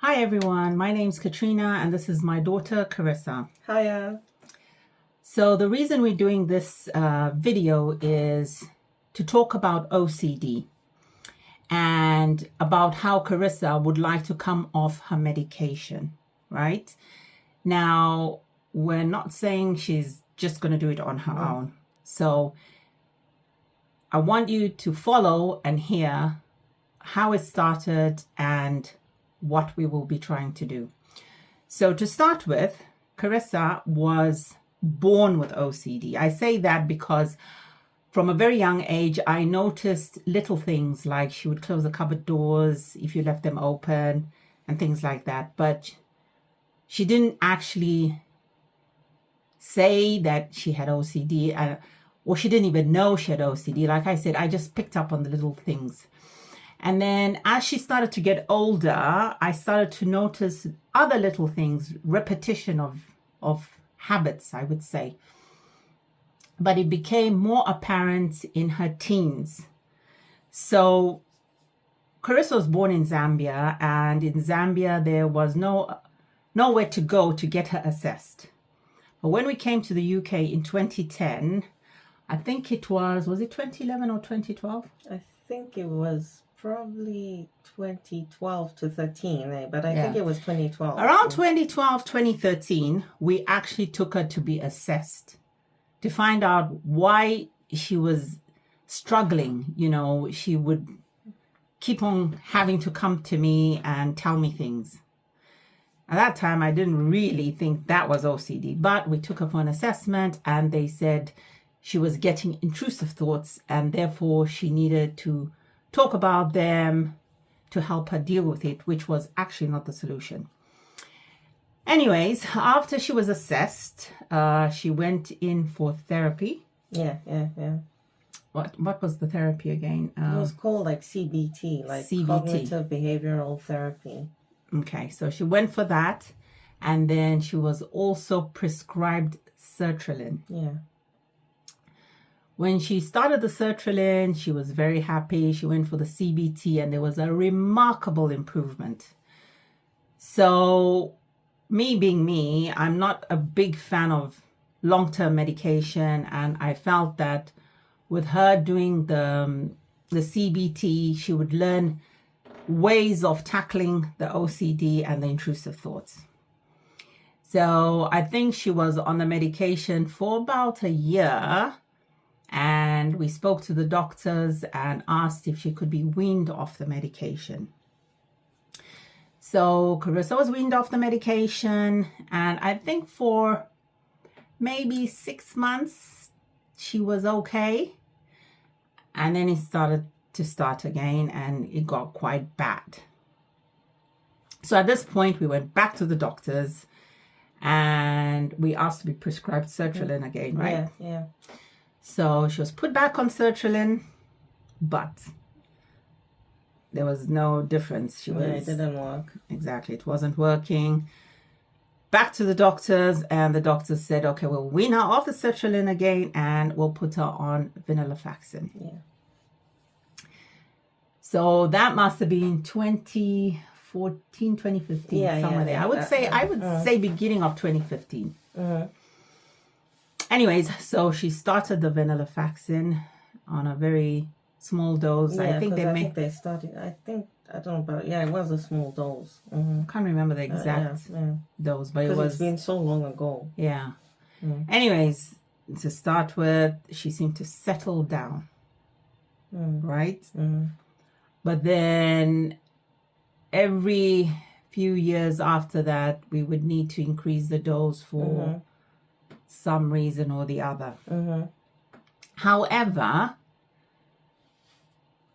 Hi everyone, my name's Katrina and this is my daughter Carissa. Hiya. So the reason we're doing this video is to talk about OCD and about how Carissa would like to come off her medication, right? Now, we're not saying she's just going to do it on her own. So I want you to follow and hear how it started and what we will be trying to do. So to start with, Carissa was born with OCD. I say that because from a very young age, I noticed little things like she would close the cupboard doors if you left them open and things like that. But she didn't actually say that she had OCD, or she didn't even know she had OCD. Like I said, I just picked up on the little things. And then as she started to get older, I started to notice other little things, repetition of habits, I would say. But it became more apparent in her teens. So Carissa was born in Zambia, and in Zambia there was nowhere to go to get her assessed. But when we came to the UK in 2010, I think it was it 2011 or 2012? I think it was probably 2012 to 13, but I think it was 2012. Around 2012, 2013, we actually took her to be assessed to find out why she was struggling. You know, she would keep on having to come to me and tell me things. At that time, I didn't really think that was OCD, but we took her for an assessment and they said she was getting intrusive thoughts and therefore she needed to talk about them to help her deal with it, which was actually not the solution. Anyways, after she was assessed, she went in for therapy. Yeah. What was the therapy again? It was called like CBT, like CBT. Cognitive Behavioral Therapy. Okay, so she went for that, and then she was also prescribed sertraline. Yeah. When she started the sertraline, she was very happy. She went for the CBT and there was a remarkable improvement. So me being me, I'm not a big fan of long-term medication. And I felt that with her doing the CBT, she would learn ways of tackling the OCD and the intrusive thoughts. So I think she was on the medication for about a year. And we spoke to the doctors and asked if she could be weaned off the medication. So Carissa was weaned off the medication, and I think for maybe 6 months she was okay. And then it started again and it got quite bad. So at this point we went back to the doctors and we asked to be prescribed sertraline again, right? Yeah. So she was put back on sertraline, but there was no difference. It didn't work. Exactly, it wasn't working. Back to the doctors, and the doctors said, okay, we'll wean her off the sertraline again, and we'll put her on Venlafaxine. Yeah. So that must have been 2014, 2015, somewhere there. I would say beginning of 2015. Anyways, so she started the Venlafaxine on a very small dose. Yeah, I think they started. I don't know about. Yeah, it was a small dose. I can't remember the exact dose, but it was. It's been so long ago. Yeah. Anyways, to start with, she seemed to settle down, right? But then every few years after that, we would need to increase the dose for some reason or the other. However,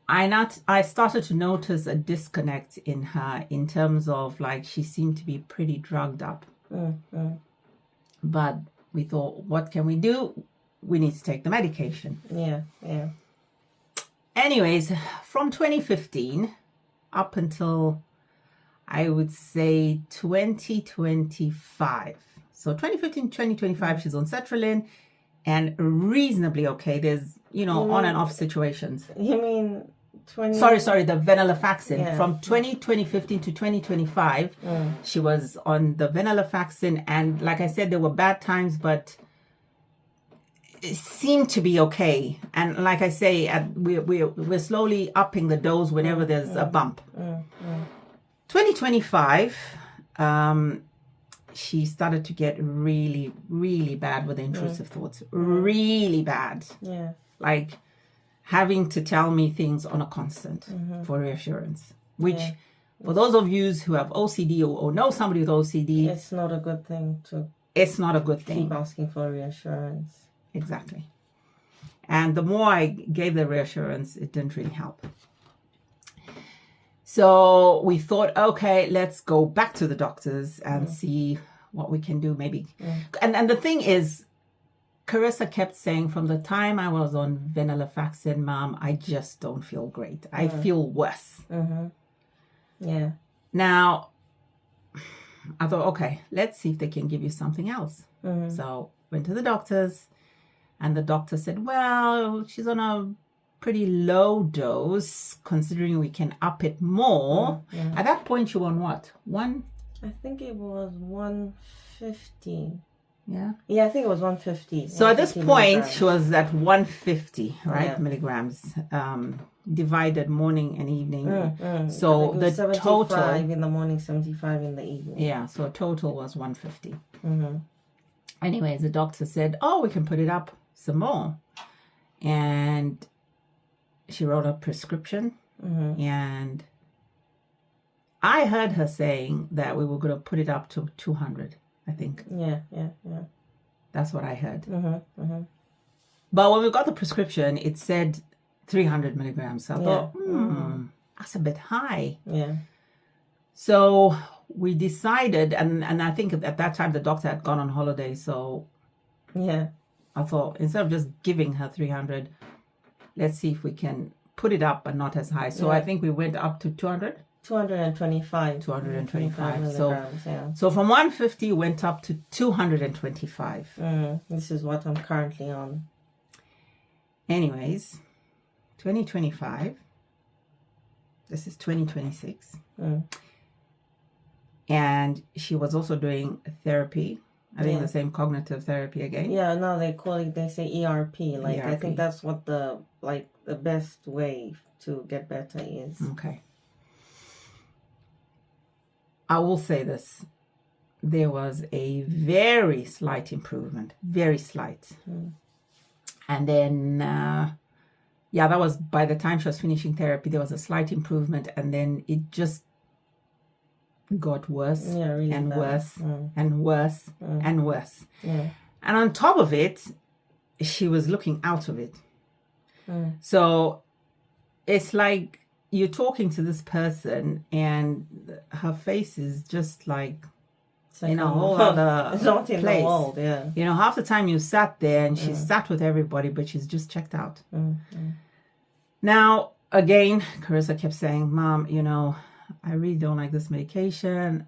I started to notice a disconnect in her in terms of like she seemed to be pretty drugged up. But we thought, what can we do? We need to take the medication. Yeah. Anyways, from 2015 up until I would say 2025. So 2015, 2025, she's on sertraline and reasonably okay. There's, on and off situations. You mean the Venlafaxine. Yeah. From 2015 to 2025, she was on the Venlafaxine, and like I said, there were bad times, but it seemed to be okay. And like I say, we're slowly upping the dose whenever there's a bump. 2025, she started to get really, really bad with intrusive thoughts. Really bad. Yeah. Like having to tell me things on a constant for reassurance. Which, for those of you who have OCD or know somebody with OCD, it's not a good thing to. It's not a good thing. Keep asking for reassurance. Exactly. And the more I gave the reassurance, it didn't really help. So we thought, okay, let's go back to the doctors and see what we can do, maybe. And the thing is, Carissa kept saying, from the time I was on Venlafaxine, Mom, I just don't feel great. I feel worse. Yeah. Now, I thought, okay, let's see if they can give you something else. So went to the doctors, and the doctor said, well, she's on a pretty low dose, considering we can up it more. At that point, you were on what? I think it was 150. Yeah? Yeah, I think it was 150. So at this point, milligrams. she was at 150, right? Milligrams, divided morning and evening. So the 75 total in the morning, 75 in the evening. Yeah, so total was 150. Anyways, the doctor said, oh, we can put it up some more. And she wrote a prescription. And I heard her saying that we were going to put it up to 200, I think. Yeah. That's what I heard. But when we got the prescription, it said 300 milligrams. So I thought, that's a bit high. Yeah. So we decided, and I think at that time the doctor had gone on holiday. So yeah, I thought, instead of just giving her 300, let's see if we can put it up, but not as high. So I think we went up to 200. 225. 225. So So from 150 went up to 225. This is what I'm currently on. Anyways, 2025. This is 2026. And she was also doing therapy. I think the same cognitive therapy again. Yeah, no, they say ERP. Like ERP. I think that's what the best way to get better is. Okay. I will say this. There was a very slight improvement. Very slight. And then, that was by the time she was finishing therapy, there was a slight improvement. And then it just got worse really and bad. Worse and worse and worse. Yeah. And on top of it, she was looking out of it. So it's like you're talking to this person and her face is just like in a whole other not in place. The world, yeah. You know, half the time you sat there and she sat with everybody, but she's just checked out. Now, again, Carissa kept saying, Mom, you know, I really don't like this medication.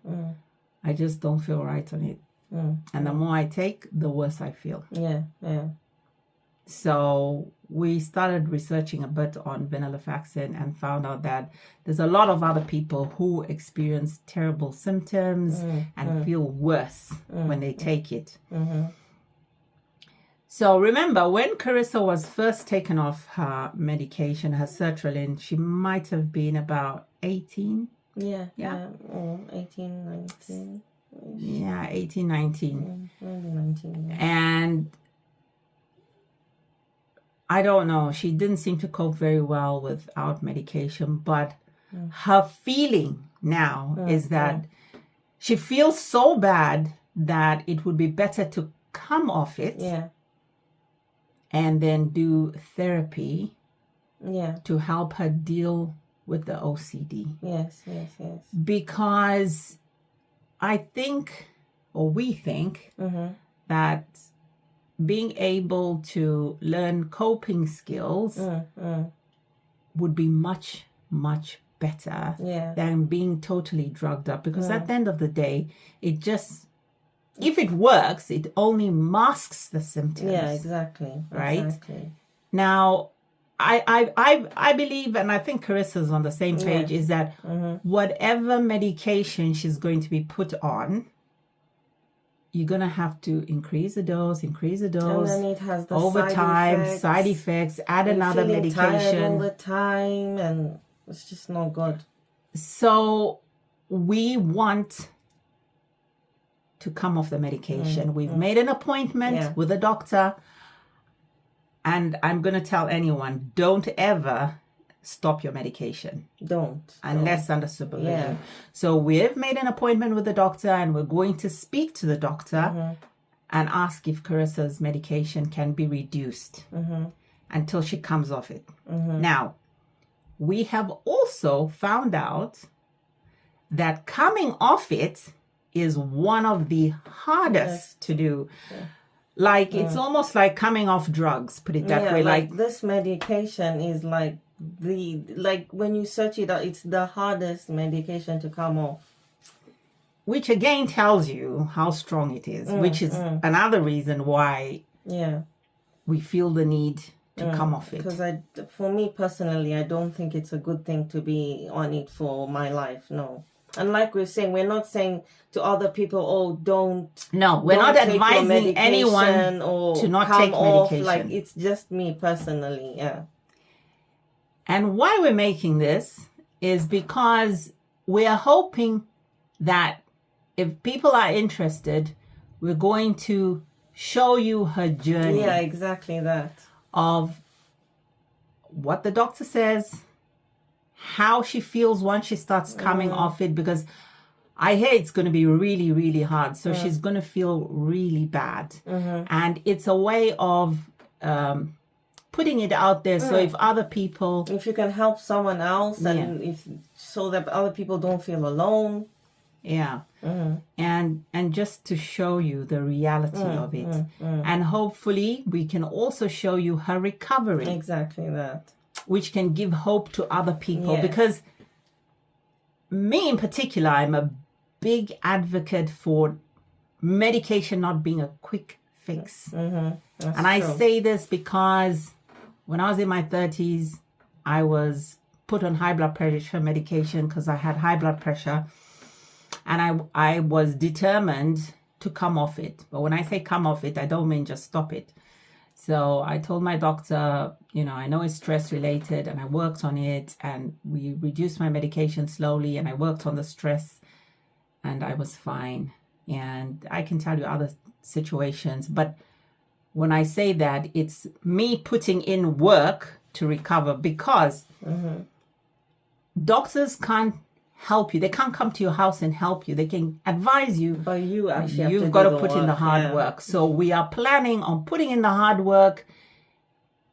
I just don't feel right on it. And the more I take, the worse I feel. Yeah. So we started researching a bit on Venlafaxine and found out that there's a lot of other people who experience terrible symptoms and feel worse when they take it. So remember, when Carissa was first taken off her medication, her sertraline, she might have been about 18. Yeah. 18, 19. Yeah, 18, 19. Maybe 19. Yeah. And I don't know, she didn't seem to cope very well without medication, but her feeling now is that she feels so bad that it would be better to come off it and then do therapy to help her deal with the OCD. Yes. Because I think, or we think, that being able to learn coping skills would be much, much better than being totally drugged up. Because at the end of the day, it just, if it works, it only masks the symptoms. Yeah, exactly. Right? Exactly. Now, I believe, and I think Carissa's on the same page, is that whatever medication she's going to be put on, you're going to have to increase the dose, and then it has the over side effects, add another medication. Tired all the time, and it's just not good. So we want to come off the medication. We've made an appointment with a doctor, and I'm going to tell anyone, don't ever stop your medication. Unless under supervision. Yeah. So we've made an appointment with the doctor, and we're going to speak to the doctor and ask if Carissa's medication can be reduced until she comes off it. Now, we have also found out that coming off it is one of the hardest to do. Like, it's almost like coming off drugs, put it that way. Like this medication is like when you search it out, it's the hardest medication to come off. Which again tells you how strong it is, which is another reason why we feel the need to come off it. Because for me personally, I don't think it's a good thing to be on it for my life. No. And like we're saying, we're not saying to other people, oh, don't. No, we're not advising anyone or to not come take off. medication. Like, it's just me personally, And why we're making this is because we're hoping that if people are interested, we're going to show you her journey. Yeah, exactly that. Of what the doctor says, how she feels once she starts coming off it, because I hear it's going to be really, really hard. So she's going to feel really bad. And it's a way of putting it out there. So if other people... If you can help someone else, and so that other people don't feel alone. Yeah. And just to show you the reality of it. And hopefully we can also show you her recovery. Exactly that. Which can give hope to other people. Because me in particular, I'm a big advocate for medication not being a quick fix. And I say this because when I was in my 30s, I was put on high blood pressure medication because I had high blood pressure. And I was determined to come off it. But when I say come off it, I don't mean just stop it. So I told my doctor, I know it's stress related, and I worked on it, and we reduced my medication slowly, and I worked on the stress, and I was fine. And I can tell you other situations, but when I say that, it's me putting in work to recover, because doctors can't help you. They can't come to your house and help you. They can advise you, but you actually you've got to put in the hard work. So we are planning on putting in the hard work,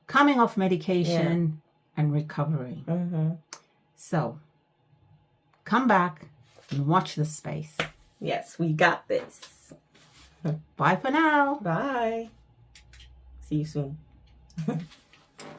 coming off medication and recovering. So come back and watch the space. Yes, we got this. Bye for now. Bye. See you soon.